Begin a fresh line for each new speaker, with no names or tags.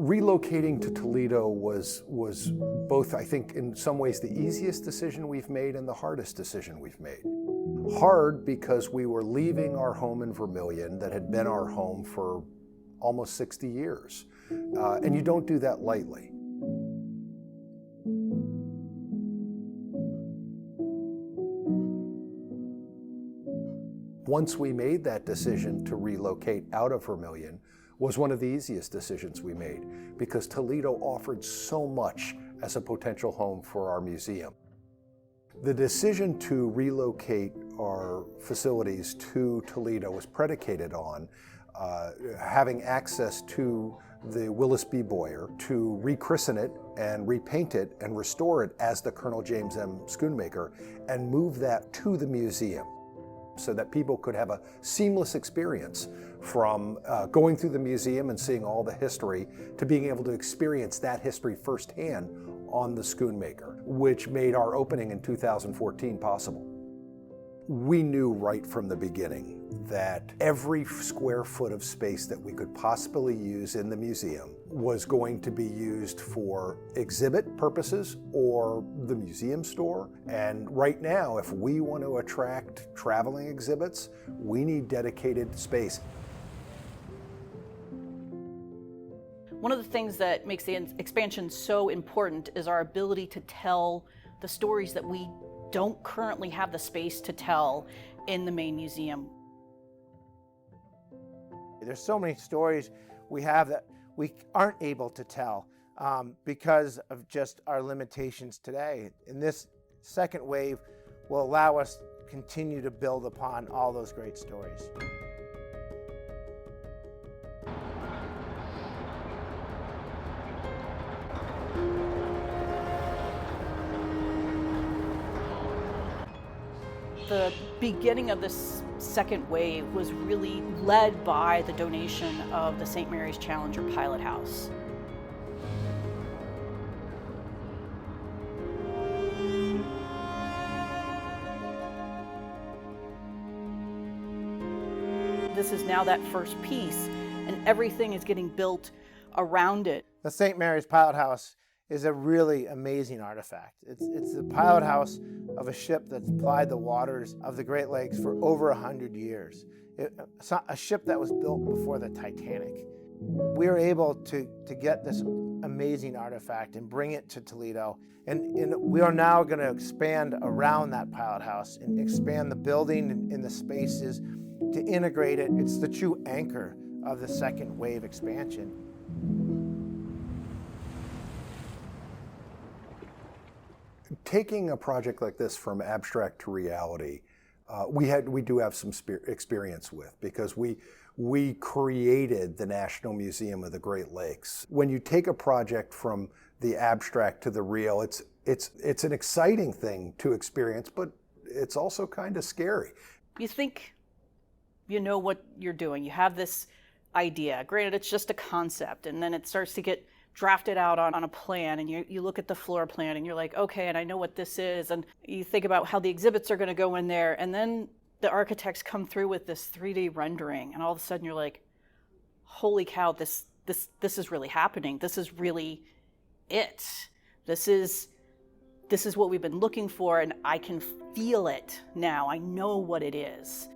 Relocating to Toledo was both, I think, in some ways the easiest decision we've made and the hardest decision we've made. Hard because we were leaving our home in Vermilion that had been our home for almost 60 years. And you don't do that lightly. Once we made that decision to relocate out of Vermilion, was one of the easiest decisions we made because Toledo offered so much as a potential home for our museum. The decision to relocate our facilities to Toledo was predicated on having access to the Willis B. Boyer to rechristen it and repaint it and restore it as the Colonel James M. Schoonmaker and move that to the museum so that people could have a seamless experience from going through the museum and seeing all the history to being able to experience that history firsthand on the Schoonmaker, which made our opening in 2014 possible. We knew right from the beginning that every square foot of space that we could possibly use in the museum was going to be used for exhibit purposes or the museum store. And right now, if we want to attract traveling exhibits, we need dedicated space.
One of the things that makes the expansion so important is our ability to tell the stories that we don't currently have the space to tell in the main museum.
There's so many stories we have that we aren't able to tell because of just our limitations today. And this second wave will allow us to continue to build upon all those great stories.
The beginning of this second wave was really led by the donation of the St. Mary's Challenger Pilot House. This is now that first piece, and everything is getting built around it.
The St. Mary's Pilot House is a really amazing artifact. It's the pilot house of a ship that's plied the waters of the Great Lakes for over 100 years. A ship that was built before the Titanic. We were able to get this amazing artifact and bring it to Toledo. And we are now going to expand around that pilot house and expand the building and the spaces to integrate it. It's the true anchor of the second wave expansion.
Taking a project like this from abstract to reality, we do have some experience with, because we created the National Museum of the Great Lakes. When you take a project from the abstract to the real, it's an exciting thing to experience, but it's also kind of scary.
You think you know what you're doing. You have this idea. Granted, it's just a concept, and then it starts to get drafted out on a plan, and you look at the floor plan and you're like, okay, and I know what this is, and you think about how the exhibits are going to go in there, and then the architects come through with this 3D rendering, and all of a sudden you're like, holy cow, this is really happening. This is really it. This is what we've been looking for, and I can feel it now. I know what it is.